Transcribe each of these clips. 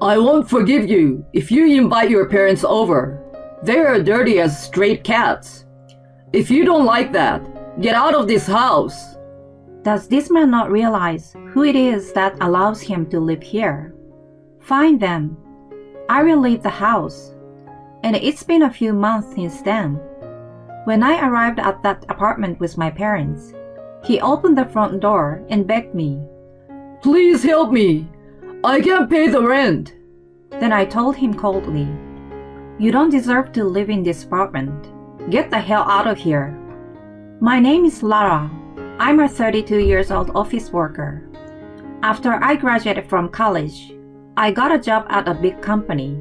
I won't forgive you if you invite your parents over. They are dirty as stray cats. If you don't like that, get out of this house. Does this man not realize who it is that allows him to live here? Fine then. I will leave the house. And it's been a few months since then. When I arrived at that apartment with my parents, he opened the front door and begged me, Please help me. I can't pay the rent. Then I told him coldly, You don't deserve to live in this apartment. Get the hell out of here. My name is Lara. I'm a 32 years old office worker. After I graduated from college, I got a job at a big company,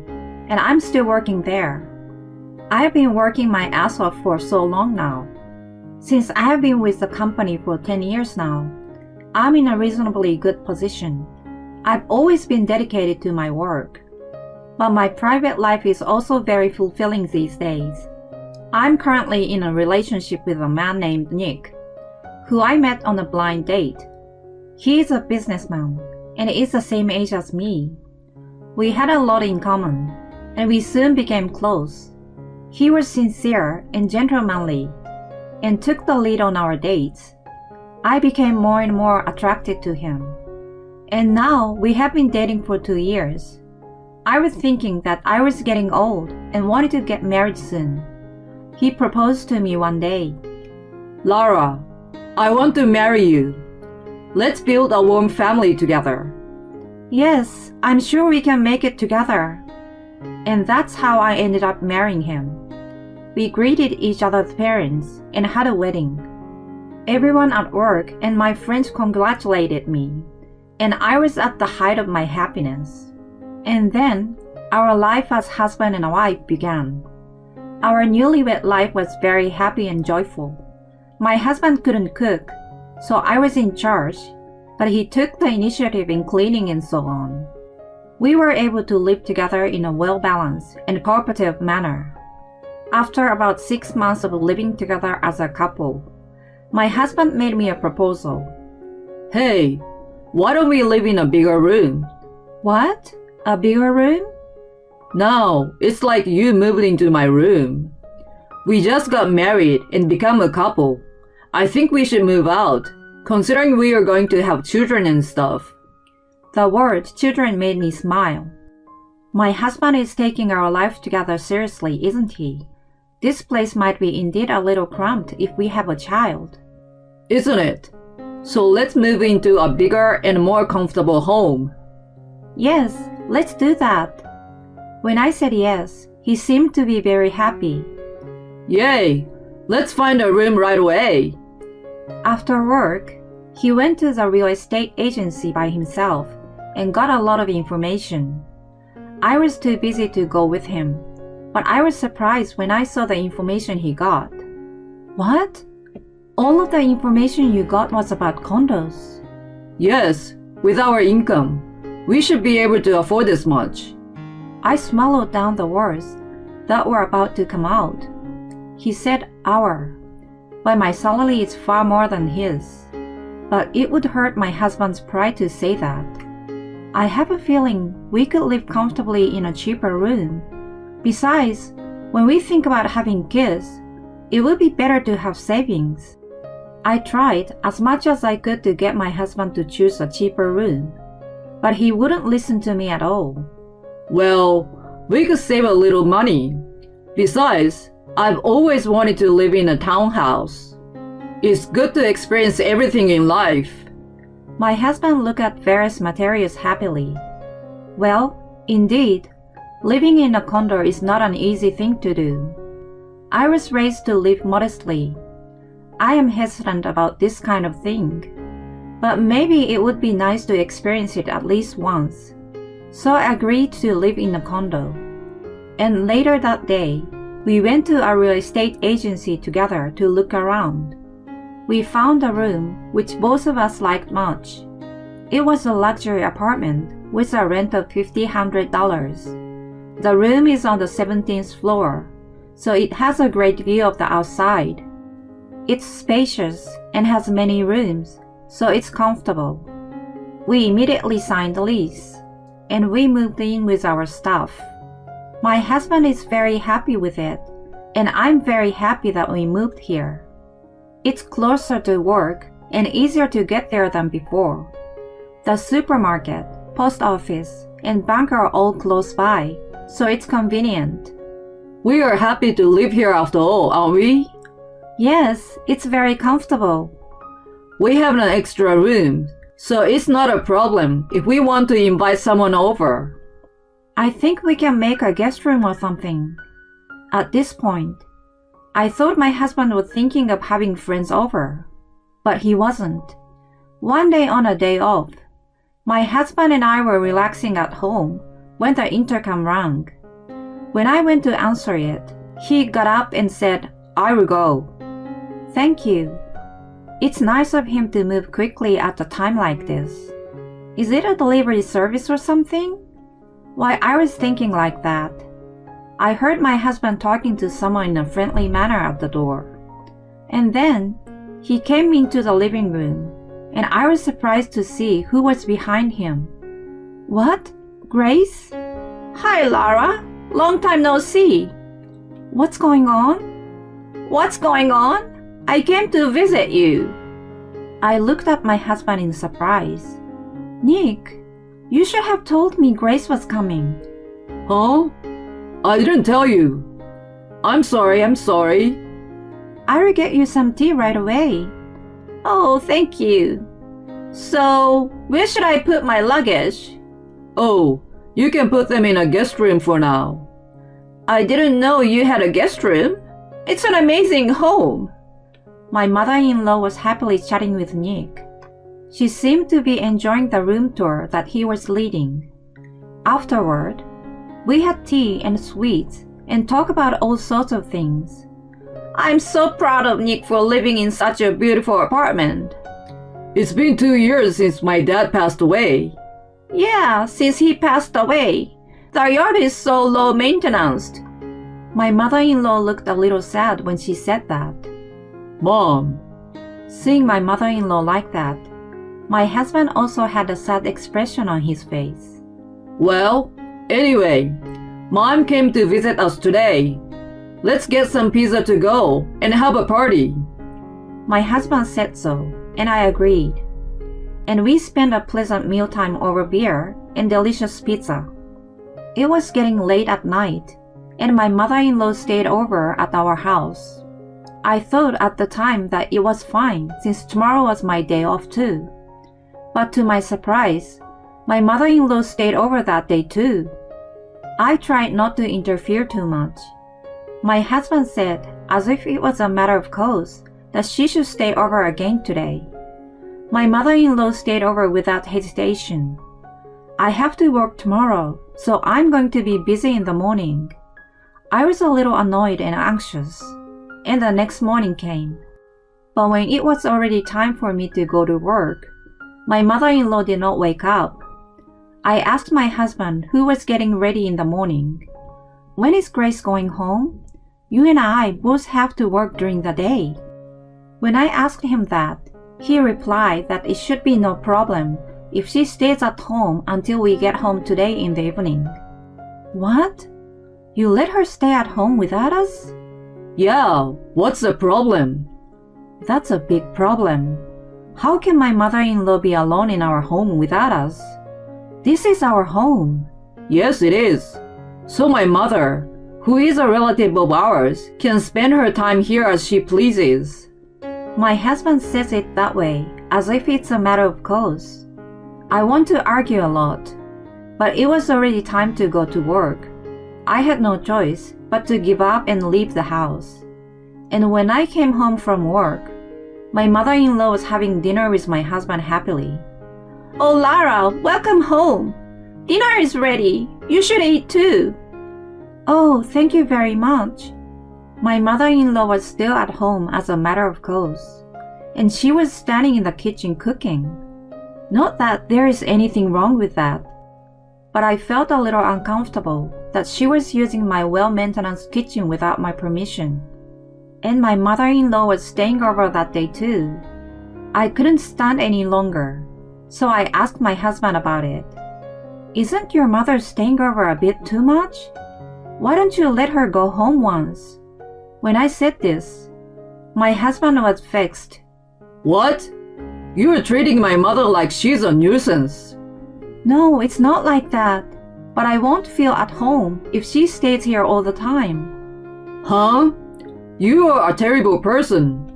and I'm still working there. I have been working my ass off for so long now. Since I have been with the company for 10 years now, I'm in a reasonably good position. I've always been dedicated to my work. But my private life is also very fulfilling these days. I'm currently in a relationship with a man named Nick, who I met on a blind date. He is a businessman and is the same age as me. We had a lot in common, and we soon became close. He was sincere and gentlemanly, and took the lead on our dates. I became more and more attracted to him. And now we have been dating for 2 years. I was thinking that I was getting old and wanted to get married soon. He proposed to me one day. Lara, I want to marry you. Let's build a warm family together. Yes, I'm sure we can make it together. And that's how I ended up marrying him. We greeted each other's parents and had a wedding. Everyone at work and my friends congratulated me, and I was at the height of my happiness. And then, our life as husband and wife began. Our newlywed life was very happy and joyful. My husband couldn't cook, so I was in charge, but he took the initiative in cleaning and so on. We were able to live together in a well-balanced and cooperative manner. After about 6 months of living together as a couple, my husband made me a proposal. Hey, why don't we live in a bigger room? What? A bigger room? No, it's like you moved into my room. We just got married and become a couple. I think we should move out, considering we are going to have children and stuff. The word children made me smile. My husband is taking our life together seriously, isn't he? This place might be indeed a little cramped if we have a child. Isn't it? So let's move into a bigger and more comfortable home. Yes, let's do that. When I said yes, he seemed to be very happy. Yay! Let's find a room right away. After work, he went to the real estate agency by himself and got a lot of information. I was too busy to go with him, but I was surprised when I saw the information he got. What? All of the information you got was about condos? Yes, with our income, we should be able to afford this much. I swallowed down the words that were about to come out. He said our, but my salary is far more than his. But it would hurt my husband's pride to say that. I have a feeling we could live comfortably in a cheaper room. Besides, when we think about having kids, it would be better to have savings. I tried as much as I could to get my husband to choose a cheaper room, but he wouldn't listen to me at all. Well, we could save a little money. Besides, I've always wanted to live in a townhouse. It's good to experience everything in life. My husband looked at various materials happily. Well, indeed, living in a condo is not an easy thing to do. I was raised to live modestly. I am hesitant about this kind of thing, but maybe it would be nice to experience it at least once. So I agreed to live in a condo. And later that day, we went to a real estate agency together to look around. We found a room which both of us liked much. It was a luxury apartment with a rent of $1,500. The room is on the 17th floor, so it has a great view of the outside. It's spacious and has many rooms, so it's comfortable. We immediately signed the lease. and we moved in with our stuff. My husband is very happy with it, and I'm very happy that we moved here. It's closer to work and easier to get there than before. The supermarket, post office, and bank are all close by, so it's convenient. We are happy to live here after all, aren't we? Yes, it's very comfortable. We have an extra room, so it's not a problem if we want to invite someone over. I think we can make a guest room or something. At this point, I thought my husband was thinking of having friends over, but he wasn't. One day on a day off, my husband and I were relaxing at home when the intercom rang. When I went to answer it, he got up and said, "I will go." Thank you. It's nice of him to move quickly at a time like this. Is it a delivery service or something? Why, I was thinking like that. I heard my husband talking to someone in a friendly manner at the door. And then he came into the living room, and I was surprised to see who was behind him. What? Grace? Hi, Lara. Long time no see. What's going on? What's going on? I came to visit you. I looked at my husband in surprise. Nick, you should have told me Grace was coming. Huh? I didn't tell you. I'm sorry. I will get you some tea right away. Oh, thank you. So, where should I put my luggage? Oh, you can put them in a guest room for now. I didn't know you had a guest room. It's an amazing home. My mother-in-law was happily chatting with Nick. She seemed to be enjoying the room tour that he was leading. Afterward, we had tea and sweets and talked about all sorts of things. I'm so proud of Nick for living in such a beautiful apartment. It's been 2 years since my dad passed away. Yeah, since he passed away. The yard is so low maintenance. My mother-in-law looked a little sad when she said that. Mom. Seeing my mother-in-law like that, my husband also had a sad expression on his face. Well, anyway, Mom came to visit us today. Let's get some pizza to go and have a party. My husband said so, and I agreed. And we spent a pleasant mealtime over beer and delicious pizza. It was getting late at night, and my mother-in-law stayed over at our house. I thought at the time that it was fine since tomorrow was my day off too. But to my surprise, my mother-in-law stayed over that day too. I tried not to interfere too much. My husband said, as if it was a matter of course, that she should stay over again today. My mother-in-law stayed over without hesitation. I have to work tomorrow, so I'm going to be busy in the morning. I was a little annoyed and anxious, and the next morning came. But when it was already time for me to go to work, my mother-in-law did not wake up. I asked my husband who was getting ready in the morning. When is Grace going home? You and I both have to work during the day. When I asked him that, he replied that it should be no problem if she stays at home until we get home today in the evening. What? You let her stay at home without us? Yeah, what's the problem? That's a big problem. How can my mother-in-law be alone in our home without us? This is our home. Yes, it is. So my mother, who is a relative of ours, can spend her time here as she pleases. My husband says it that way, as if it's a matter of course. I want to argue a lot, but it was already time to go to work. I had no choice but to give up and leave the house. And when I came home from work, my mother-in-law was having dinner with my husband happily. Oh, Lara, welcome home. Dinner is ready. You should eat too. Oh, thank you very much. My mother-in-law was still at home as a matter of course, and she was standing in the kitchen cooking. Not that there is anything wrong with that, but I felt a little uncomfortable that she was using my well-maintenance kitchen without my permission. And my mother-in-law was staying over that day too. I couldn't stand any longer, so I asked my husband about it. Isn't your mother staying over a bit too much? Why don't you let her go home once? When I said this, my husband was vexed. What? You're treating my mother like she's a nuisance. No, it's not like that. But I won't feel at home if she stays here all the time. Huh? You are a terrible person.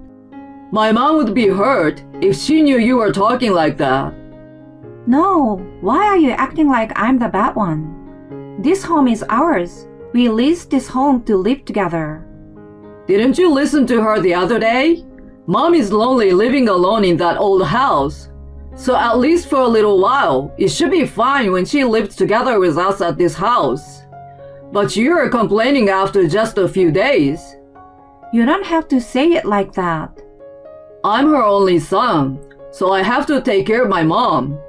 My mom would be hurt if she knew you were talking like that. No, why are you acting like I'm the bad one? This home is ours. We leased this home to live together. Didn't you listen to her the other day? Mom is lonely living alone in that old house. So at least for a little while, it should be fine when she lives together with us at this house. But you're complaining after just a few days. You don't have to say it like that. I'm her only son, so I have to take care of my mom.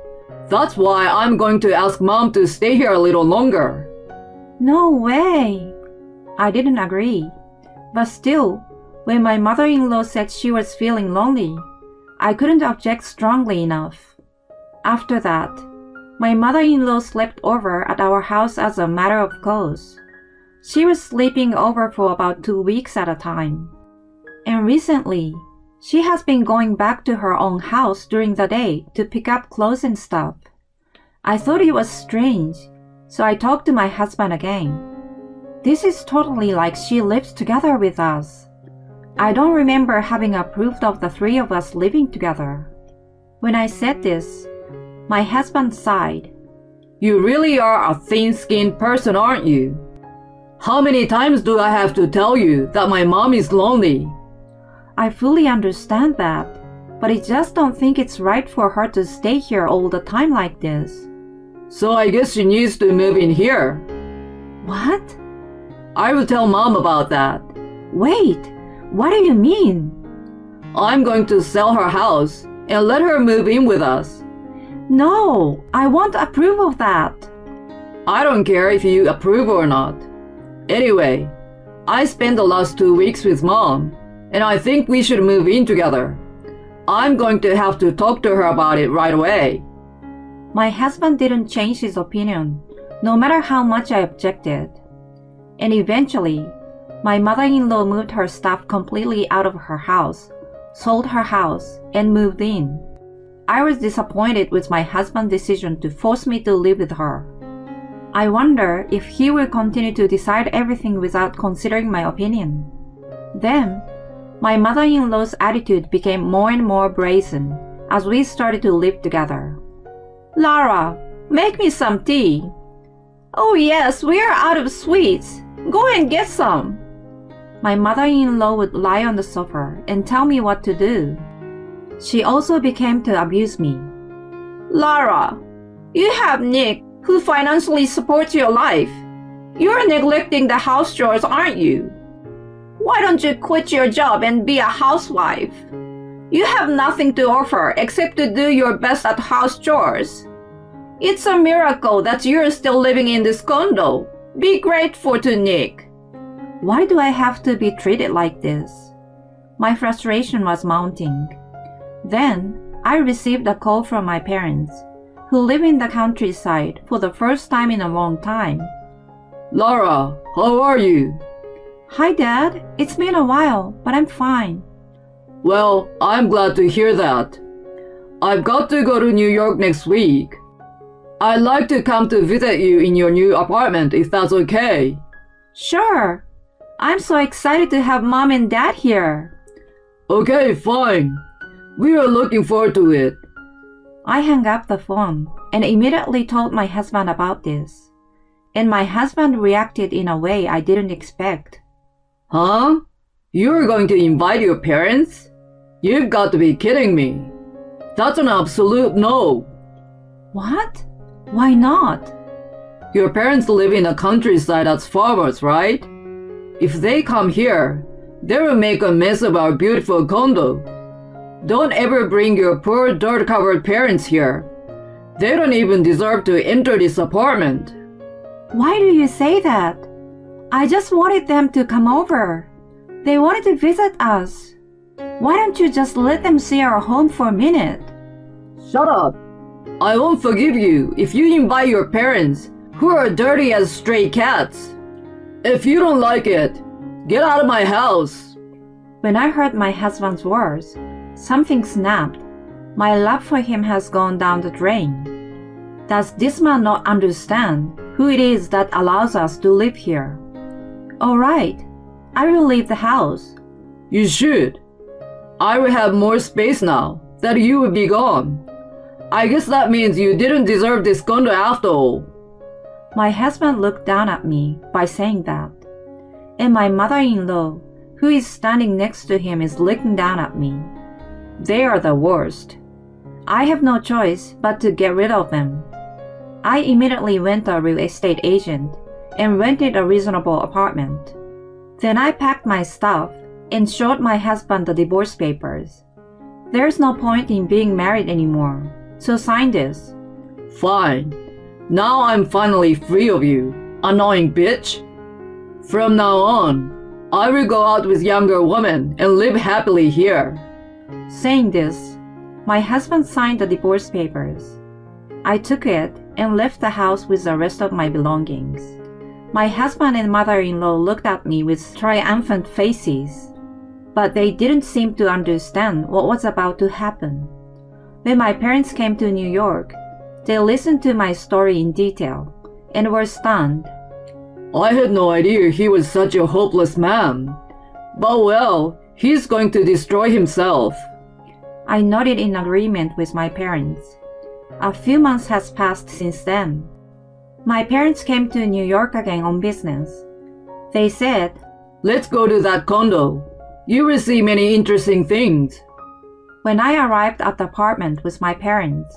That's why I'm going to ask Mom to stay here a little longer. No way. I didn't agree. But still, when my mother-in-law said she was feeling lonely, I couldn't object strongly enough. After that, my mother-in-law slept over at our house as a matter of course. She was sleeping over for about 2 weeks at a time. And recently, she has been going back to her own house during the day to pick up clothes and stuff. I thought it was strange, so I talked to my husband again. This is totally like she lives together with us. I don't remember having approved of the three of us living together. When I said this, my husband sighed. You really are a thin-skinned person, aren't you? How many times do I have to tell you that my mom is lonely? I fully understand that, but I just don't think it's right for her to stay here all the time like this. So I guess she needs to move in here. What? I will tell Mom about that. Wait, what do you mean? I'm going to sell her house and let her move in with us. No, I won't approve of that. I don't care if you approve or not. Anyway, I spent the last 2 weeks with Mom, and I think we should move in together. I'm going to have to talk to her about it right away. My husband didn't change his opinion, no matter how much I objected. And eventually, my mother-in-law moved her stuff completely out of her house, sold her house, and moved in. I was disappointed with my husband's decision to force me to live with her. I wonder if he will continue to decide everything without considering my opinion. Then, my mother-in-law's attitude became more and more brazen as we started to live together. Lara, make me some tea. Oh yes, we are out of sweets. Go and get some. My mother-in-law would lie on the sofa and tell me what to do. She also began to abuse me. Lara, you have Nick, who financially supports your life. You're neglecting the house chores, aren't you? Why don't you quit your job and be a housewife? You have nothing to offer except to do your best at house chores. It's a miracle that you're still living in this condo. Be grateful to Nick. Why do I have to be treated like this? My frustration was mounting. Then, I received a call from my parents, who live in the countryside for the first time in a long time. Laura, how are you? Hi, Dad. It's been a while, but I'm fine. Well, I'm glad to hear that. I've got to go to New York next week. I'd like to come to visit you in your new apartment if that's okay. Sure. I'm so excited to have Mom and Dad here. Okay, fine. We are looking forward to it. I hung up the phone and immediately told my husband about this. And my husband reacted in a way I didn't expect. Huh? You're going to invite your parents? You've got to be kidding me. That's an absolute no. What? Why not? Your parents live in the countryside as farmers, right? If they come here, they will make a mess of our beautiful condo. Don't ever bring your poor dirt-covered parents here. They don't even deserve to enter this apartment. Why do you say that? I just wanted them to come over. They wanted to visit us. Why don't you just let them see our home for a minute? Shut up. I won't forgive you if you invite your parents, who are dirty as stray cats. If you don't like it, get out of my house. When I heard my husband's words, something snapped. My love for him has gone down the drain. Does this man not understand who it is that allows us to live here? All right, I will leave the house. You should. I will have more space now that you will be gone. I guess that means you didn't deserve this condo after all. My husband looked down at me by saying that, and my mother-in-law, who is standing next to him, is looking down at me. They are the worst. I have no choice but to get rid of them. I immediately went to a real estate agent and rented a reasonable apartment. Then I packed my stuff and showed my husband the divorce papers. There's no point in being married anymore, so sign this. Fine. Now I'm finally free of you, annoying bitch. From now on, I will go out with younger women and live happily here. Saying this, my husband signed the divorce papers. I took it and left the house with the rest of my belongings. My husband and mother-in-law looked at me with triumphant faces, but they didn't seem to understand what was about to happen. When my parents came to New York, they listened to my story in detail and were stunned. I had no idea he was such a hopeless man. But well, he's going to destroy himself. I nodded in agreement with my parents. A few months has passed since then. My parents came to New York again on business. They said, "Let's go to that condo. You will see many interesting things." When I arrived at the apartment with my parents,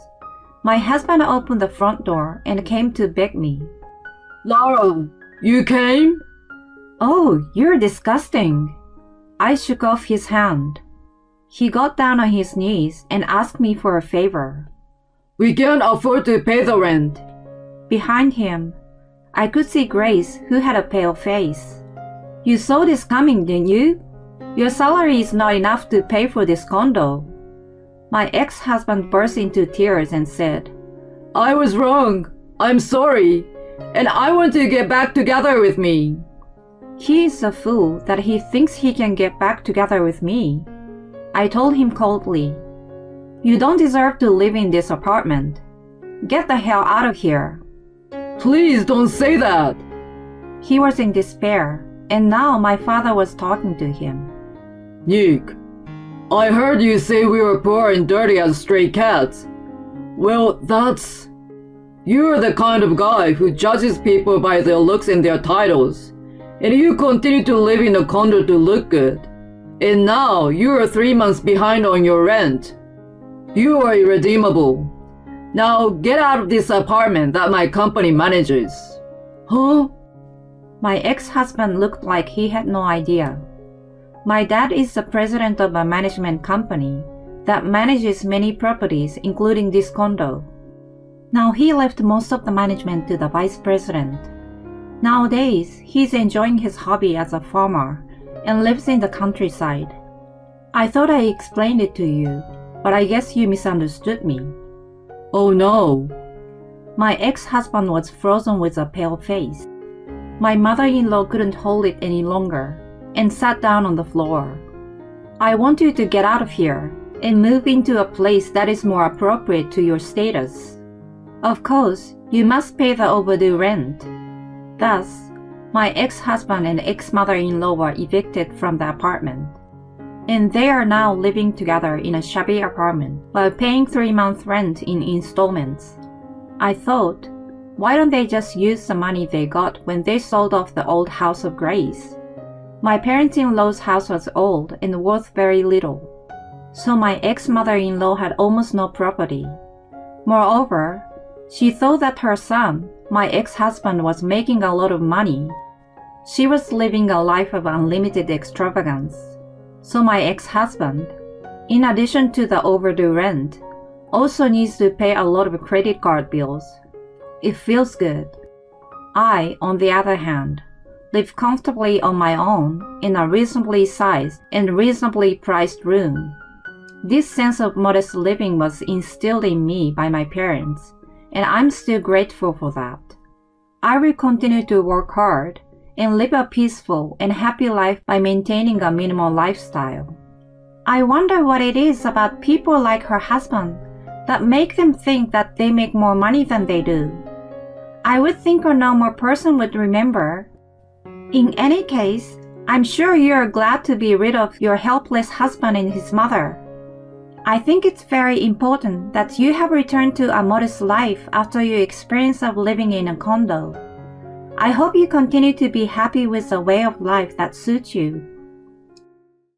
my husband opened the front door and came to beg me. "Lara, you came?" "Oh, you're disgusting." I shook off his hand. He got down on his knees and asked me for a favor. "We can't afford to pay the rent." Behind him, I could see Grace, who had a pale face. "You saw this coming, didn't you? Your salary is not enough to pay for this condo." My ex-husband burst into tears and said, "I was wrong. I'm sorry. And I want to get back together with me." He is a fool that he thinks he can get back together with me. I told him coldly, "You don't deserve to live in this apartment. Get the hell out of here." "Please don't say that." He was in despair, and now my father was talking to him. "Nick, I heard you say we were poor and dirty as stray cats. Well, you're the kind of guy who judges people by their looks and their titles, and you continue to live in a condo to look good. And now you are 3 months behind on your rent. You are irredeemable. Now get out of this apartment that my company manages." "Huh?" My ex-husband looked like he had no idea. My dad is the president of a management company that manages many properties, including this condo. Now he left most of the management to the vice president. Nowadays, he's enjoying his hobby as a farmer and lives in the countryside. I thought I explained it to you, but I guess you misunderstood me. "Oh no." My ex-husband was frozen with a pale face. My mother-in-law couldn't hold it any longer and sat down on the floor. "I want you to get out of here and move into a place that is more appropriate to your status. Of course, you must pay the overdue rent." Thus, my ex-husband and ex-mother-in-law were evicted from the apartment, and they are now living together in a shabby apartment while paying 3-month rent in installments. I thought, why don't they just use the money they got when they sold off the old house of Grace? My parents-in-law's house was old and worth very little, so my ex-mother-in-law had almost no property. Moreover, she thought that her son, my ex-husband, was making a lot of money. She was living a life of unlimited extravagance. So my ex-husband, in addition to the overdue rent, also needs to pay a lot of credit card bills. It feels good. I, on the other hand, live comfortably on my own in a reasonably sized and reasonably priced room. This sense of modest living was instilled in me by my parents, and I'm still grateful for that. I will continue to work hard and live a peaceful and happy life by maintaining a minimal lifestyle. I wonder what it is about people like her husband that make them think that they make more money than they do. I would think a normal person would remember. In any case, I'm sure you are glad to be rid of your helpless husband and his mother. I think it's very important that you have returned to a modest life after your experience of living in a condo. I hope you continue to be happy with a way of life that suits you.